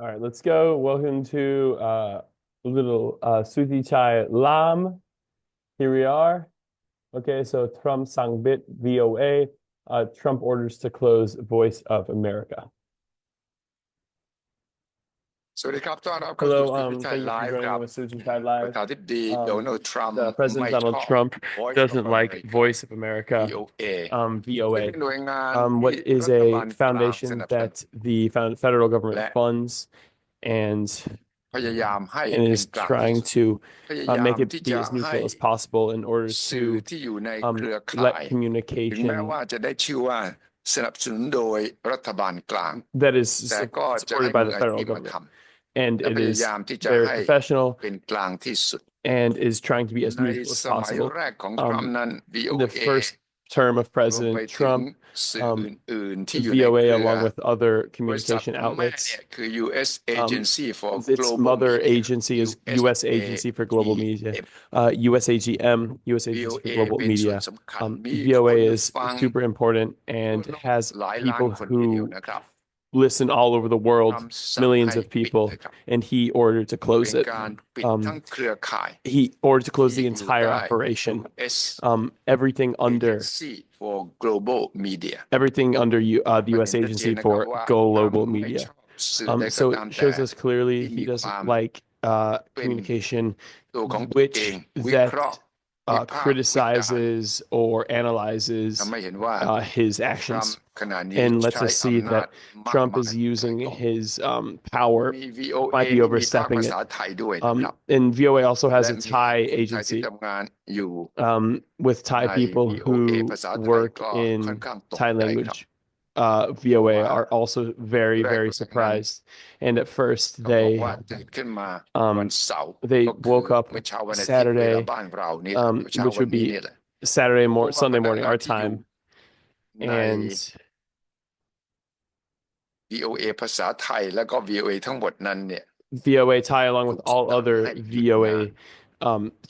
All right, let's go. Welcome to little Suthichai Lam. Here we are. Okay, so Trump Sangbit VOA. Trump orders to close Voice of America. สวัสดีครับต้อนรับเข้าสู่ Hello, Suthichai thank you for Live ค joining รับ us with Suthichai ประ Live. ธานาธิบดีโดนัลด์ทรัมป์ President ไม่ช Donald อบ Trump Voice of doesn't like America Voice of America, VOA ซึ่ง VOA, เป็นหน่วยงานที่ what is รัฐบา a ลกลางส foundation นับสนุน that the federal government และ funds and พยายามให้ and เป็น is กลางที่ trying สุด to พยายาม make it ที่ be จะ as ให้ neutral as possible in order สื่อ to ที่อยู่ในเครือข่าย let ถึงแม้ communication ว่าจะได้ชื่อว่าสนับสนุนโดยรัฐบาลกลาง that is แต่ก็จะให้ supported by มื the ออา federal ชีพมา government ท and ำและ it พยา is ยามที่จะ very ให้ professional เป็นกลางที่สุด and is trying to be as ใน neutral as สมัย possible. แรกของทรัมป์นั้น The VOA first term of รวมไป President ถึง Trump, สื่ออื่นๆที่อยู่ในเค VOA รือ along with other บริษัท communication แม่ outlets, เนี่ยคือ US Agency for its Global mother Media agency is US Agency for Global Media, USAGM, US Agency for VOA Global เป็นส่วน Media. สำคัญมีค VOA น is ฟัง super important and ทั่วโลก has หลายล้าน people คนทีเดียว who นะครับ listen all over the ทรั world, มป์สั่ง millions ให้ of ปิด people, เลยครับ and he ordered to เป็ close น it. การปิดทั้งเครือข่าย He ordered to close the ที่อยู่ entire ใต้ operation. US Everything under Agency for Global Media everything under the ก็ US เห็นชัดเจน Agency นะครับ for ว่าทรัม Global ป์ไม่ Media. ชอบสื่อใดก็ So ตาม it แต่ shows us clearly ที่ he มีควา doesn't ม like เป็น communication ตัวของตัวเอง which วิเค that ราะห์วิพากษ์วิจารณ์ criticizes or analyzes ทำให้เห็นว่า his ทรัม actions ป์ขณะนี้ and lets ใช้ us see อำนาจ that มาก Trump มาย is ใช้ using กอง his power, มี VOA might be นี่มีภาค overstepping ภา it. ษาไทยด้วยนะครับ And VOA also has และ a มี Thai คนไทยที่ agency ทำงานอยู่ with Thai ใน people VOA who ภาษาไทย work ก็ค่อน in ข้างตก Thai ใจครับ language. VOA ว่า are also very, แรก very แรกนั้น surprised. And at first เขาบอก they ว่าตื่นขึ้นมาวันเสาร์ they ก็คือ woke up เมื่อเช้าวันอาทิตย์เวลา Saturday, บ้านเรานี่แหละเช้า which วัน would นี้ be นี่แหละ Saturday เพราะ morning, ว่า Sunday พนัก morning, งาน our ที่อยู่ time. ใน And VOA ภาษาไทยแล้วก็ VOA ทั้งหมดนั้นเนี่ย VOA Thai, along ถู with ก all สั่ง other ให้หยุดงาน VOA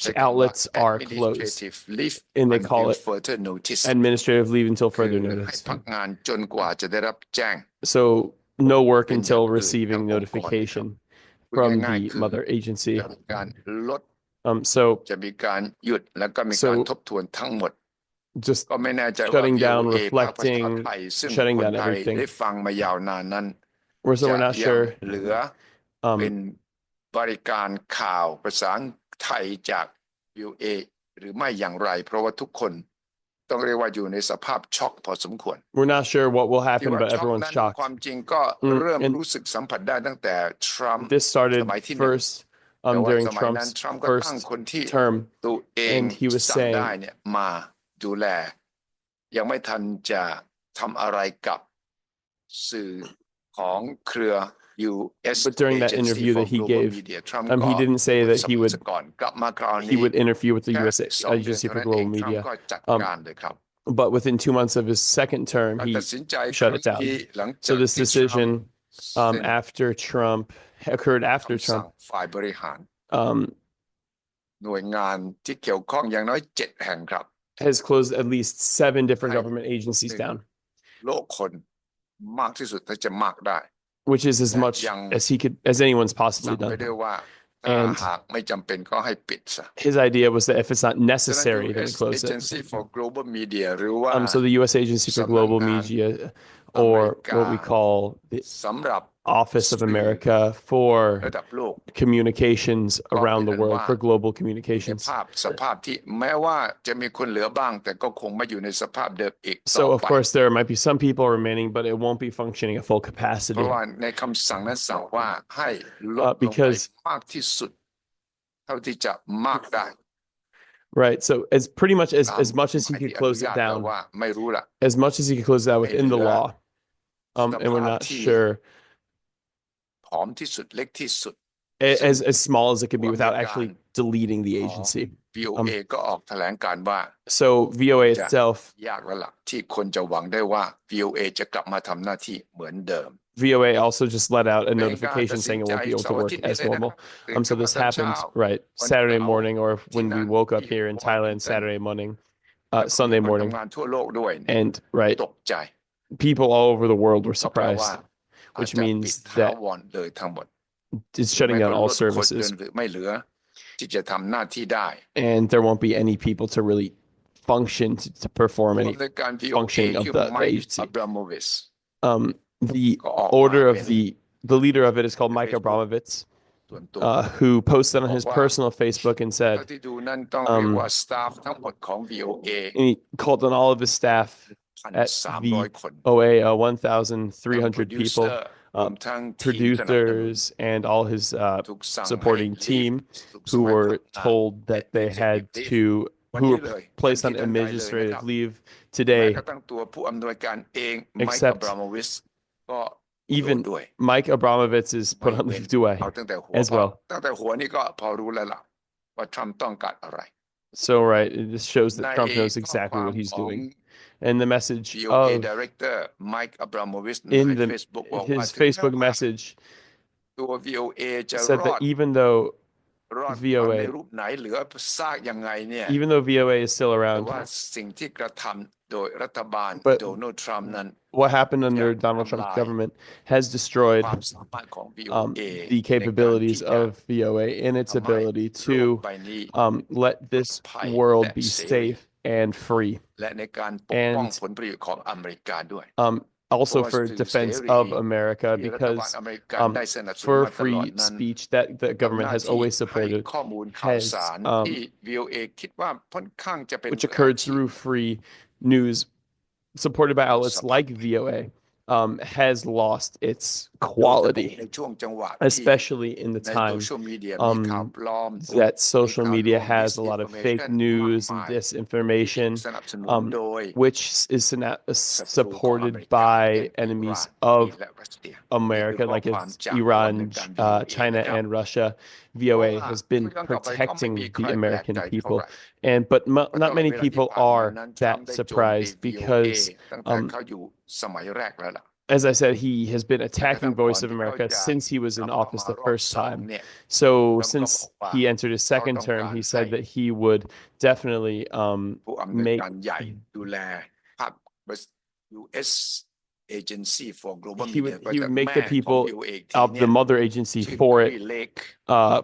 ใช้คำว่า outlets are closed, administrative leave and they call until it further notice administrative leave until คือ further ให้ notice. พักงานจนกว่าจะได้รับแจ้ง So no work เป็นอย่าง until อื่นจาก receiving องค์กรเลยครับ notification พูด from ง่าย the ๆคือ mother agency. จะมีการลด So จะมีการหยุดแล้วก็มีการ so ทบทวนทั้งหมด just ก็ไม่แน่ใจว่า shutting down, VOA ภาคภาษา reflecting, ไทยซึ่ง shutting คน down ไทย everything. ได้ฟังมายาวนานนั้น So จะ we're not ยัง sure เหลือเป็น บริการข่าวภาษาไทยจาก VOA หรือไม่อย่างไร เพราะว่าทุกคนต้องเรียกว่าอยู่ในสภาพช็อกพอสมควร we're not sure what will ที่ happen, ว่า but ช็อก everyone's นั้น shocked. ความจริงก็เริ่ม And รู้สึกสัมผัสได้ตั้งแต่ทรัมป์ this ส started มัยที่หนึ่ง first แต่ว่า during สมัยนั้น Trump's ทรัมป์ก็ตั้ง first คนที่ term, ตัวเอง and he was สั่งได้ saying เนี่ยมาดูแล ยังไม่ทันจะทำอะไรกับสื่อของเครือ US but during that Agency interview for that he Global gave, Media ทรัมป์ he ก็ didn't say พูด that ส he เปน would ซะก่อนกลับมาคราว he นี้ would interfere with the แค่ US 2 เดือน Agency เท่า for นั้นเอง Global ทรัมป์ Media. ก็จัดการเลยครับ But within 2 months of his second term, การ he ตัดสินใจค shut รั้ง it down. นี้หลัง So จาก this ที่ทรัมป์ decision เซ็น after Trump occurred after คำสั่ง Trump ฝ่ายบริหาร um, หน่วยงานที่เกี่ยวข้องอย่างน้อย7 แห่งครับ has closed at least 7 different ให้ government agencies หนึ่ง down, โลกคนมากที่สุดถ้าจะมากได้ which is as และ much ยัง as he could as anyone's สั่ possibly งไป done. ด้วยว่าถ้า And หากไม่จำเป็นก็ให้ปิดซะ his idea was that if it's not ฉะนั้น necessary, then we US close it. Agency for Global Media หรือว่า So the U.S. Agency for สำนัก Global งาน Media, อเมริ or กา what we call the สำหรับ Office of สื่อ America for ระดับโลก communications ก็ around เป็ the น world, ว่า for global อยู่ใน communications. สภาพที่แม้ว่าจะมีคนเหลือบ้าง แต่ก็คงไม่อยู่ในสภาพเดิมอีกต่อ So of ไป course there might be some people remaining, but it won't be functioning at full เพ capacity ราะว่าในคำสั่งนั้นสั่งว่าให้ลดลงไป because มากที่สุด เท่าที่จะมากได้ right. So as pretty much ตาม as much as ห he มายที่ could อนุ close it ญาตแล้ว down, ว่าไม่รู้ละ as much as he could close it down ไม่ within เห the ลือ law, ส and we're ภาพ not ที่ sure ผอมที่สุดเล็กที่สุด as small as it could be ว่ามี without การ actually deleting the ของ agency. VOA ก็ออกแถลงการณ์ว่า So VOA จะ itself, ยากแล้วล่ะที่คนจะหวังได้ว่า VOA จะกลับมาทำหน้าที่เหมือนเดิม VOA also just let out a เป็นการ notification ตัดสิน saying it ใจ won't be able เสา to ร์อา work ทิตย์นี้ as เลยนะค normal. รับตื่น So ขึ้นมา this ตอนเช้า happened right วัน Saturday เสาร์ morning, or ที่ when นั่ we น woke up ที่ here in วอ Thailand ชิงตัน Saturday morning, แล้วก็มี Sunday คน morning, ทำงานทั่วโลกด้วยเนี่ย and right ตกใจ people all over the world were ก็แปลว่า surprised, which จะปิด means ถา that วรเลยทั้งหมด it's shutting ไม่ down ก็ all ลดคนเดิน services, หรือไม่เหลือ ที่จะทำหน้าที่ได้ and there won't be any people to really function to perform ผู้ any อำนวยการ VOA functioning of คือ the ไมค์ agency. อับราโมวิช The ก็ออก order มา of เป็น the leader of it is called Mike Facebook Abramovich, ส่วนตัว who posted on บอก his ว่า personal Facebook and เท่า said, ที่ดูนั่นต้องเรียกว่าสตาฟทั้งหมดของ VOA and he called on all of his staff at 1,300 คน VOA, ทั้ง 1,300 people, producer รวมทั้งทีมสนับสนุน producers, and all his ถูกสั่งให้ supporting leave team ถูก who ส่งให้ were พักงาน told that they had executive to, วัน who นี้ were เลย placed ทั on นทีทันใดเลยนะ administrative ครับ leave แม้ today. กระทั่งตัวผู้อำนวยการเองไมค์ Except อับราโมวิชก็โดน Even ด้วย Mike Abramovich is ไม่ put on เว้น leave due เอาตั้งแต่หัว as ก็ well. ตั้งแต่หัวนี่ก็พอรู้แล้วล่ะว่าทรัมป์ต้องการอะไร So, right, this shows ใน that Trump knows ข้อ exactly ความ what he's ของ doing. And the message VOA of Director Mike Abramovich ใน in Facebook บอกว่า his ถึงแม้ Facebook ว่า message ตัว VOA จะ said รอ that ด even though รอด VOA ในรูปไหนเหลือซากยังไงเนี่ย even though VOA is still แต่ around, ว่าสิ่งที่กระทำโดยรัฐบาล but โดนัลด์ทรัมป์นั้น what happened จะ under Donald ทำ Trump's ลาย government has destroyed ความสามารถของ VOA the ในการที่ capabilities จะ of VOA in its ทำให้ ability โลก to ใบนี้ let this ปลอดภัย world และ be เสรี safe and free. และในการปกป้อง And ผลประโยชน์ของอเมริกาด้วย also เพราะว่า for สื่อ defense เสรี of America ที่รัฐบาล because อเมริกันได้สนับสนุน for มาตลอด free นั้น speech that the ทำ government หน้า has ที่ always ให้ supported ข้อมูลข่าว has สารที่ VOA คิดว่าค่อนข้างจะเป็น which มืออา occurred ชีพ through free news supported by outlets สภาพ like VOA has lost its โดยเฉพาะ quality, ในช่วงจังหวะที่ especially in the ในโซ time เชียลมีเดียมีข่าวปลอม that มี social ข่าวล media วง has a lot of fake disinformation มาก news and มายที่ disinformation, สนับสนุนโดย which is ศัตรูของอเม supported ริกาเช่ by นอิหร่าน enemies จีน of และรัสเซีย America, นี่คือข้อ like ความ it's จากผู้อำนวย Iran, การ VOA China, นะครับ and Russia. เพราะ VOA ว่า has been ย้อนกลับไปก็ไม่ protecting มีใคร the แปลก American ใจเท่า people, ไหร่ but เพราะต not ลอด many เวลาที่ people ผ่านมา are นั้นทรัม that ป์ได้โจมตี surprised VOA because ตั้งแต่เขาอยู่สมัยแรกแล้วล่ะ as I said, he has been แม้กระทั่ attacking งก่อน Voice of ที่เขา America จะ since he was กลั in บเข้า office มา the รอบ first สอง time. เนี่ย So ทรัมป์ก็ since บอกว่า he entered his เขา second ต้อง term, การ he ให้ said that he would definitely ผู้อำนวย make การใหญ่ดูแลภาค US Agency for Global he Media would ก็ he จะ would make แม่ the ของ people VOA อีกที of เนี่ the ย mother agency ชื่อ for Carrie it, Lake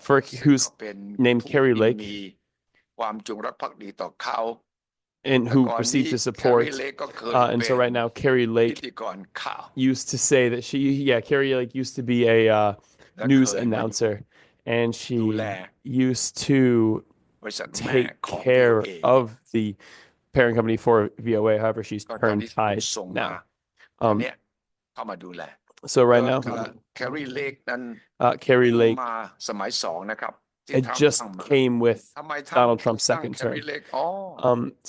for ซึ่ง who's ก็เป็น named ผู้ Carrie ที่ Lake มีความจงรักภักดีต่อเขา and แต่ who ก่อน received นี้ his support. Carrie Lake ก็เคย And เป็ so น right now, Carrie พิ Lake ธีกรข่าว used to say that Carrie Lake used to be a และ news เคยมาอยู่ announcer, and ดู she แล used to บริษัทแม่ take ของ care VOA of the parent company for VOA. However, she's ก็ตอน turned นี้ถูก tied ส่งมา now. ตอนเนี้ยเข้ามาดูแล So right now, Carrie Lake นั้น Carrie Lake มาสมัยสองนะครับที่ it ทรัมป์ just ตั้งมา came with ทำไมทรัมป์ Donald ถึง Trump's ตั้ง second Carrie term. Lake อ๋อ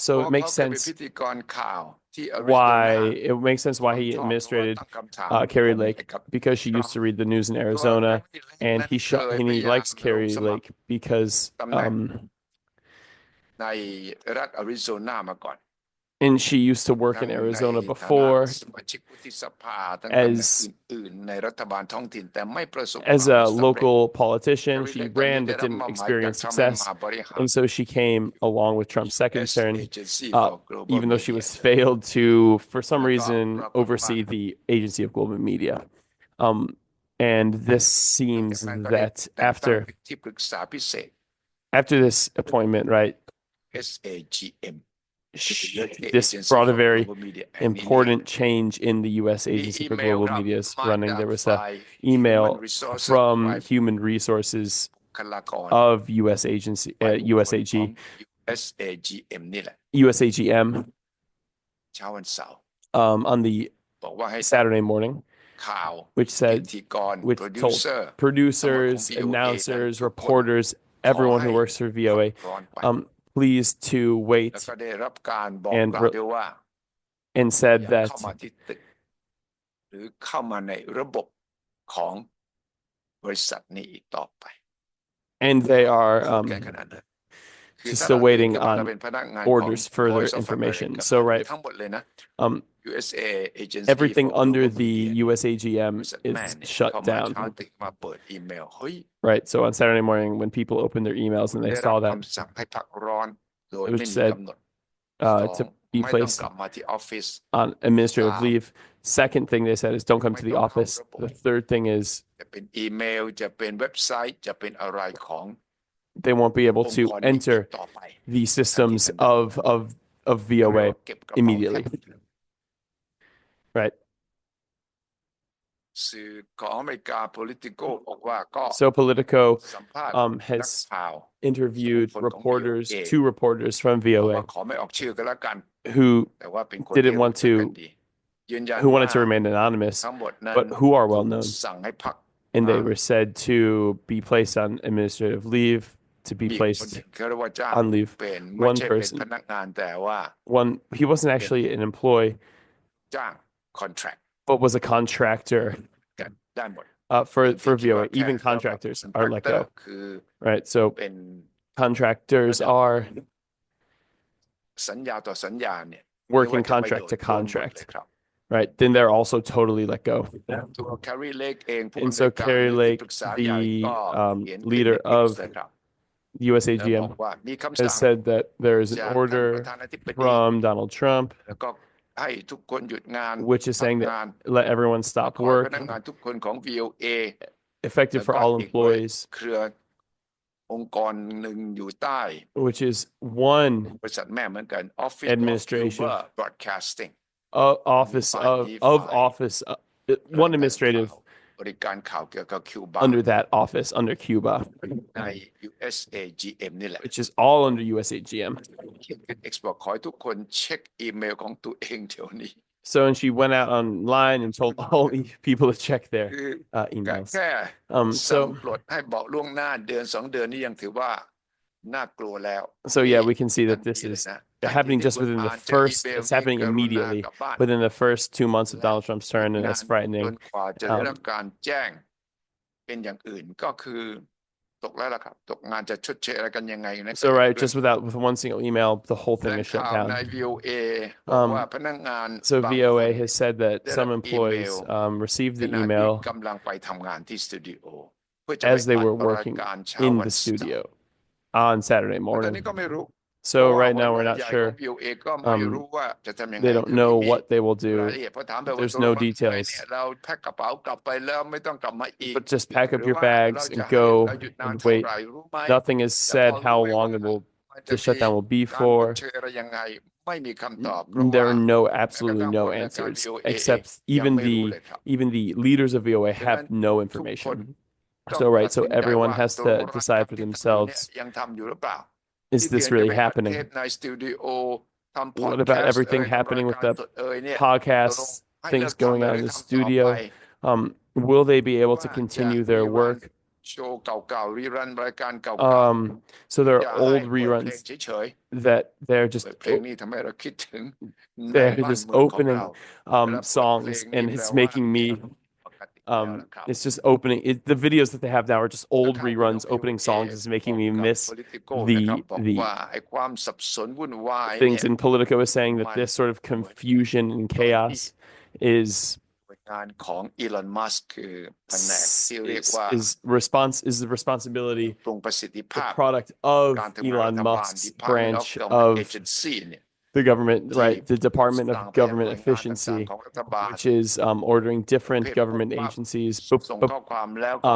So เพ it ราะ makes เขาเคยเป็น sense พิธีกรข่าวที่อาริโซนา why it makes sense why he ชอบเพราะว่า administrated ตั้งคำถาม Carrie ให้ Lake กับ because she ทรัม used ป์ to read the news in เพราะว่า Arizona, Carrie Lake and นั้น he เค shot ย and พ he ยายาม likes ลง Carrie สมัคร Lake because ตำแหน่งในรัฐอาริโซนามาก่อน and she used to work ทั้ in งใน Arizona ฐานะ before สมาชิกวุฒิสภาทั้งตำแหน่ง as อื่นๆในรัฐบาลท้องถิ่นแต่ไม่ประสบ as ความ a สำเร็จ local politician. Carrie She Lake ตอนนี้ ran ได้ but รับ didn't มอบหมายจาก experience ทรัมป์ให้ success, มาบริหาร and so she came along with Trump's second US term, Agency uh, for Global even though she Media was failed to, for some แล้วก็ reason, ปรากฏว่า oversee the Agency of Global Media. And this หลัง seems จากนั้นก็ได้ that แต่งตั้ง after เป็นที่ปรึกษาพิเศษ this appointment, right, SAGM this Agency brought a for very Global Media แห่งนี้ important change in the U.S. มี Agency อี for เมล Global ครับ Media's มา running. จาก There was ฝ่า a ย Human email Resources from ฝ่าย Human Resources บุคลากร of U.S. Agency, ฝ่ายบุคคลของ USAG, SAGM นี่แหละ USAGM, เช้าวันเสาร์ on the บอกว่าให้ Saturday morning, ข่าว which พิ said, ธีกร which told producer producers, VOA นั้น announcers, ทุกคน reporters, everyone who ขอให้ works for VOA, ร้อนไป please to แล้ว wait, ก็ได้รับการบอก and กล่าวด้วยว่า and อ said ย่าเข้า that มาที่ตึกหรือเข้ามาในระบบของบริษัทนี้อีกต่อไป and they are พูดกันขนาดนั้นคือ just ถ้า still เรา waiting คิดว่าเรา on เป็นพนักงานของ orders further Voice of information. America So right, ทั้งหมดเลยนะ um, USA Agency everything for under Global the Media USAGM บริษัทแม่ is เนี่ย shut เข้ามาเช้า down. ตื่นมาเปิดอีเมลเฮ้ย Right. So on Saturday morning, when people opened their emails and they ได้รับ saw that, คำสั่งให้พักร้อนโดย which ไม่มี said กำหนด to be ไม่ต้อง placed กลับมาที่ออฟฟิศ on administrative 3 leave. Second thing they said is don't come to the ไม่ต้องเข้า office. ระบบ The third thing is จะเป็นอีเมลจะเป็นเว็บไซต์จะเป็นอะไรของ they won't be able องค์ to กรนี้อีก enter ต่อไป the ทันที systems ทันใด of เรียก VOA ว่าเก็บกระเป๋าแทบ immediately. Right. สื่อของอเมริกา Politico บอกว่าก็ So Politico สัมภาษณ์นัก has ข่าว interviewed 2 คนของ reporters, VOA 2 reporters from บอกว่า VOA ขอไม่ออกชื่อกันแล้วกัน who แต่ว่าเป็นคน didn't ที่รู้ want จักกัน to ดียืนยัน who ว่า wanted to remain anonymous, ทั้งหมดนั้น but who are ถู well ก known. สั่งให้พัก And งา they น were said to be placed on administrative leave, to be มีคน placed หนึ่งเขาเรียกว่าจ้าง on leave. เป็นไม่ One ใช่เป็น person, พนักงานแต่ว่า he wasn't actually an employee, จ้าง contract but was a contractor กันได้หมด for ที่คิดว่า VOA. แค่ Even ระดับ contractors are let contractor go, คือ right? So เป็น contractors ระดับ are สัญญาต่อสัญญาเนี่ย working ไม่ว่าจะไม่ contract โด to นโดนหมดเลย contract, ครับ right? Then they're also totally let go. ตัว Carrie Lake เองผู้ And อำน so วยการ Carrie หรือที่ Lake, ปรึกษาใหญ่ก็ the เขียน leader เป็น of X เลยครับ แล้วบ USAGM อกว่ามีคำ has สั่ง said that there is an จากท่าน order ประธานาธิบดี from Donald Trump, แล้วก็ให้ทุกคนหยุดงาน which is พัก saying งาน that let everyone ข stop อให้พ work, นักงานทุกคนของ VOA effective แล้ว for ก็ all อีกบริ employees, เครือองค์กรหนึ่งอยู่ใต้ which is one บริษัทแม่เหมือนกัน Office of administration, Cuba Broadcasting office Fine, of fine. office, ราย one การข่าว administrative บริการข่าวเกี่ยวกับคิวบา under that office under Cuba, ใน USAGM นี่แหละ which is all under USAGM. เขียนเป็น X บอกขอให้ทุกคนเช็คอีเมลของตัวเองเดี๋ยวนี้ So, and she went out online and told all the people to check their คือ emails. แค่ สั่ง So ปลดให้บอกล่วงหน้าเดือน 2 เดือนนี่ยังถือว่าน่ากลัวแล้ว So yeah, we นี่ can see ทั that น this ทีเลย is นะทันที happening ที่ just คุณ within อ่า the นเจออี first, เมล it's นี้ happening กรุณา immediately กลับบ้าน within the first 2 months of และ Donald Trump's หยุด term, and งา that's น frightening. จนกว่าจะได้รับการแจ้งเป็นอย่างอื่นก็คือตกแล้วล่ะครับตกงานจะชดเชยอะไรกันยังไงนั่นก็ So อีก right, เรื่อง just with one single email, the whole แถล thing ง is shut ข่าวใน down. VOA บอกว่าพนักงาน So บางคน VOA has said that ได้ some รับอีเม employees ล received ข the ณะที่ email กำลังไปทำงานที่สตูดิโอเพื่อจะไป as they อัด were ราย working การเช้า in วัน the เสาร์ studio on Saturday แล้วตอนนี้ morning. ก็ไม่รู้ เพ So ราะว่า right หัว now ห we're น้า not ใหญ่ของ sure. VOA ก็ไม่รู้ว่าจะทำยังไง They don't คือไม่ know มี what they will ราย do. ละเอียดพอถามไปว่า There's ตกล no งว่ายังไงเนี่ย details. เราแพ็คกระเป๋ากลับไปแล้วไม่ต้องกลับมาอีก But just pack ห up รือ your ว่าเรา bags จะ and ให้ go เราหยุดนาน and เท่า wait. ไหร่รู้ไหม Nothing is แต่พ said อรู้ how ไหม long ว่า it will มันจะ the มี shutdown will be การชด for. เชยอะไรยังไงไม่มีคำตอบเพราะ There ว่า are no แม้กระ absolutely ทั่ง no คนในการ answers, VOA เอง except ยัง even ไม่รู้เลยครับ even the leaders of VOA ดังนั้น have no ทุกคน information. ต้อง So ตั right, ด so สินใจ everyone ว่า has ตกลง to ราย decide การ for ที่ทำอยู่เนี่ย themselves, ยังทำอยู่หรือเปล่า is ที่เพีย this งจะ really ไปอัดเทป happening? ในสตูดิโอทำพอ What ดแค about สต์ everything ทำราย happening กา with ร the สดเนี่ยตกลง podcasts, ให้เลิ things กทำ going เลย on ห in รือ the ทำต่อไป studio? Will they be able to ว่า continue จะ their รีรัน work? โชว์เก่าๆรีรันรายการเก่า So there ๆอย่า are ให้ old เปิดเพลง reruns เฉย that they're ๆ just เปิดเพลงนี่ทำให้เราคิดถึงใน they're บ้าน just เมืองของเรา opening เวลาเปิดเพล songs งนี่ and แปล it's ว่า making me ปกติแล้วล่ะครับ it's just opening the videos that they have now are just แล้ว old ทางพี่น้อง reruns opening VOA songs is บ making อก me กับ miss Politico นะครับ the บอกว่าไอ้ความสับสนวุ่นวาย things เนี่ย and Politico is saying that มัน this sort of เหมือน confusion and ตอนที่ chaos is หน่วยงานของอีลอนมัสก์คือแผนกที่เรียกว่า is the responsibility ปรุงประสิทธิ the ภาพ product การ of ทำงานรั Elon ฐบาล Musk's Department of branch Government of Agency เนี่ย the government, ที่ right? The Department สั่ง of ไปยังห Government น่วยงานต่าง Efficiency, ๆของรัฐบาล which is ordering ประ different เภทปุ๊บ government ปั๊บ agencies, ส่งข้อความแล้วก็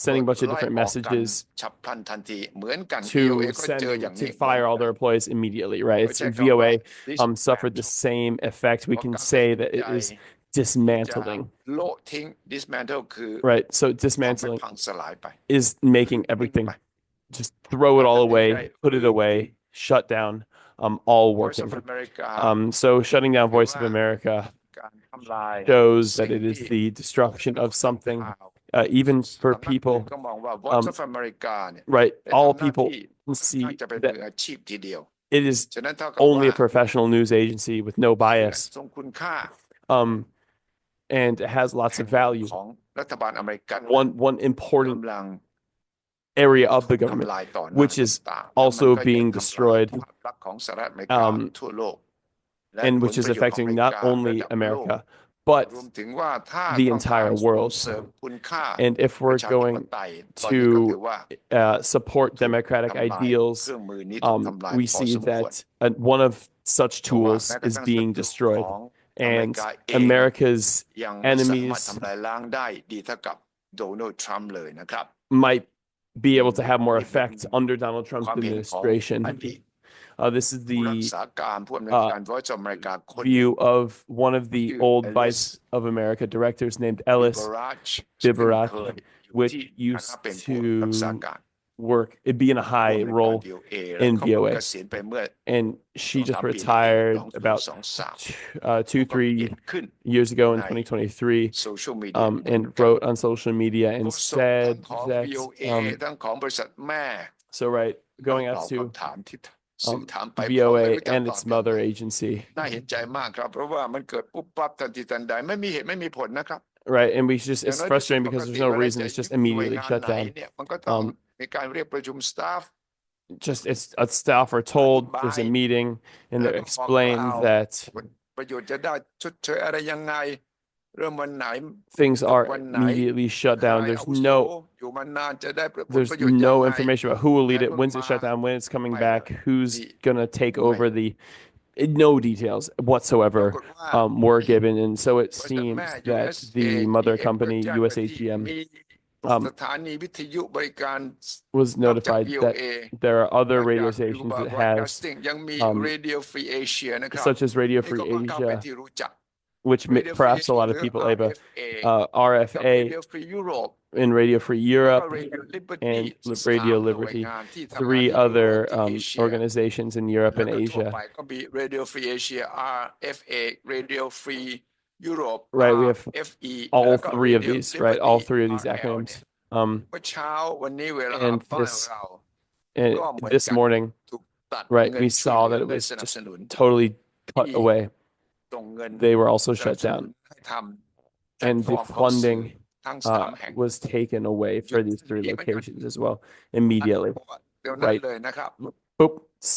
sending a bunch of ไล่ different ออกกัน messages ฉับพลันทันทีเหมือนกัน to VOA ก็ send เจออย่าง to นี้เหมือน fire all กัน their employees immediately, right? โดย It's ใช้คำว่า VOA suffered the dismantle same effect. We เพราะ can การตัด say สิน that ใจ it is ที่จะ dismantling, โละทิ้ง dismantle คือ right? So ทำให้ dismantling พังสลายไป is making ทิ้ง everything ไป just throw it การ all ตัดสิน away, ใจ put คื it อ away, shut down, all Voice of working. America So shutting down หรือ Voice of ว่า America การทำลาย shows that สิ่ง it is ที่ the destruction of ทำ something, ข่าว even for สำนักอื่น people, ก็มองว่า Voice um, of America เนี่ย right? ได้ All ทำหน้า people ที่ can ค่อนข้าง see จะเป็น that มืออาชีพทีเดียว it is ฉะนั้นเท่ากับ only ว่า a professional news agency with no เสื่อ bias, ทรงคุณค่า um, and it has lots แห่ of งหนึ่ง value. ของรัฐบาลอเมริกัน One important กำลัง area of ถู the ก government, ทำลายต่อหน้า which is ต่างๆแล้วมัน also ก็ยัง being ทำลาย destroyed, ภาพลักษณ์ของสหรัฐอเมริกา um, ทั่วโลกและ and ผล which ป is ระโยชน์ของอ affecting เมริ not การะ only ดับโลก America, but รวมถึงว่าถ้า the ต้องการ entire ส่ง world. เสริมคุณค่า And if ป we're ระชาธิป going ไตยตอนนี้ก็ถือ to ว่า support ถูก democratic ทำลาย ideals, เครื่องมือนี้ถูกทำลาย we พอ see สมควร that one of such เพราะว่า tools แม้กระ is ทั่ง being ศัตรู destroyed. ของอเมริ And กาเอง America's ยังไม่สามารถ enemies ทำลายล้างได้ดีเท่ากับโดนัลด์ทรัมป์เลยนะครับ might be able to have more นี่เป็น effect under Donald ค Trump's วามเห็นของ administration. อดีต This is ผู้รัก the ษาการผู้อำนวยการ Voice of America คนหนึ่ง view of one of the ชื่อ old Ellis Vice of America directors named บิ Ellis บรัชซึ่งเคย Biberach, อยู่ which ที่ฐานะ used เป็นผู้รักษา to การ work, it'd be in a ผู้ high อำนวยการ role VOA และ in เขาเพิ่ง VOA. เกษียณไปเมื่อ And she just 2-3 ปีนี้เอง retired about 2023 two, ก็เขีย 3 นขึ้น years ago in ใน 2023, โซเชียลมีเดีย and wrote on social media โฆ and ษกทั้ said งของ that, VOA ทั้งของบริษัทแม่ so right, ก็ going ต out อบ to คำถามที่สื่อถามไปเพราะไม่ VOA รู้จะ and ตอบ its ยัง mother ไง agency, น่าเห็นใจมากครับ เพราะว่ามันเกิดปุ๊บปั๊บทันทีทันใดไม่มีเหตุไม่มีผลนะครับ right? And we just, อย่าง it's น้อยที่สุด frustrating ป because ก there's ติ no เวลา reason, จะ it's ยุ just บหน่วย immediately งาน shut ไหน down. เนี่ยมันก็ต้อง Um, มีการเรียกประชุม staff just it's staff are told there's a Bye. meeting and แล้ว they're ก็บอกกล่า explained ว that ประโยชน์จะได้ชดเชยอะไรยังไง เริ่มวันไหน things จบ are วันไหน immediately shut ใคร down. อา There's วุโส no อยู่มานานจะได้ผล there's ประโยชน์ยัง no ไง information about who will ใคร lead it, เพิ่ง when's it มา shut down, when it's coming ไม่ back, เลย who's นี่ gonna take ไม่ over เลย the no details ปรา whatsoever กฏว่า were ที่ given. And so it บริษัทแม่ seems that USA the mother GM ก็ company แจ้งไปที่ USAGM มี um, สถานีวิทยุบริการ was นอกจาก notified that VOA there are น other อก radio จาก stations Global that has Broadcasting ยังมี um, Radio Free Asia นะครับ such as Radio นี่ Free ก็ค่อนข้างเป็น Asia, ที่รู้จัก which Radio Free perhaps a Asia lot ห of รือ people, Ava, RFA กับ RFA Radio Free Europe and Radio Free แล้วก็ Europe Radio Liberty and สาม Radio หน่วย Liberty, งานที่ทำงาน three ที่ยุโรป other ที่เอเชีย organizations in Europe แล้ว and ก็ทั่ว Asia. ไปก็มี Radio Free Asia RFA Radio Free Europe Right, we have RFE แล้ all วก็ three of Radio these, right? All Liberty three of these RL เนี่ย acronyms. เมื่อเช้าวันนี้เวลา And บ้าน this เรา and ก็เหมือน this กัน morning, ถูกตัด right, เงิน we ช่วย saw เหลื that อ it โดย was สนับ just สนุน totally cut ที่ away. ส่งเงิน They were also สนับ shut สนุน down, ให้ทำแพลต and ฟอ the ร์มของสื่อ funding ทั้งสามแห่ง was taken away หยุ for ด these ทัน three ทีเหมือนกัน locations as well immediately. เดี๋ยวนั้น Right. เลยนะครับ Boop,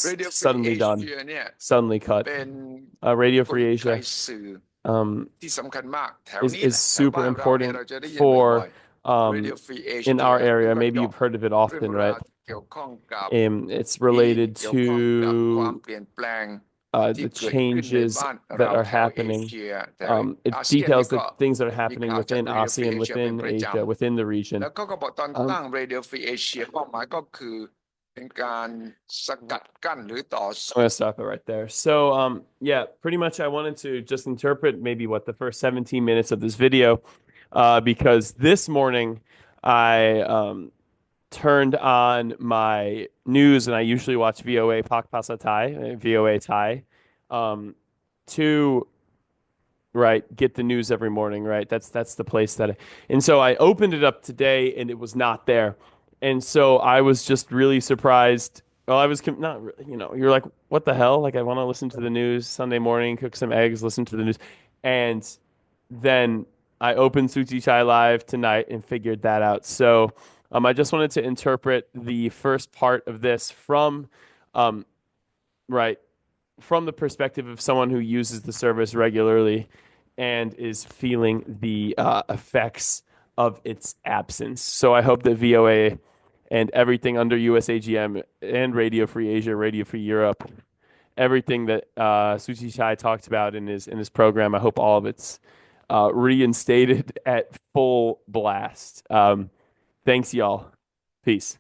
Radio Free suddenly done, Asia เนี่ย suddenly cut. เป็น Radio ก Free ลไก Asia สื่อ um, ที่สำคัญมากแถว is นี้แห is ละแถว super บ้านเราเนี่ย important เราจะได้ยินบ่อย for ๆ Radio Free Asia in our หรื area. อว่า Maybe เจาะ you've heard of it เรื่อง often, ราว right? ที่เกี่ยวข้องกับ It's ที่ related เกี่ยวข้องกับความ to เปลี่ยนแปลง ที่ the เกิดขึ้นใน changes บ้าน that เรา are แถวเอ happening. เชียแถว It อาเซียนนี่ details ก็ the things that are มี happening ข่าวจาก within Radio Free ASEAN, Asia เป็น within ประจ Asia, within the ำ region. แล้วเขาก็บอกตอนตั้ง Radio Free Asia เป้าหมายก็คือเป็นการสกัดกั้นหรือต่อ I'm สู้ gonna stop it right there. So, yeah, pretty much I wanted to just interpret maybe what the first 17 minutes of this video, because this morning I turned on my news and I usually watch VOA Pak Pasa Thai, VOA Thai, to right get the news every morning, right? That's the place that and so I opened it up today and it was not there. And so I was just really surprised. Well, I was not really, you're like, what the hell? Like, I want to listen to the news Sunday morning, cook some eggs, listen to the news. And then I opened Suthichai Live tonight and figured that out. So I just wanted to interpret the first part of this um, right, from the perspective of someone who uses the service regularly and is feeling the effects of its absence. So I hope that VOA and everything under USAGM and Radio Free Asia, Radio Free Europe, everything that Suthichai talked about in his program, I hope all of it's reinstated at full blast. Thanks, y'all. Peace.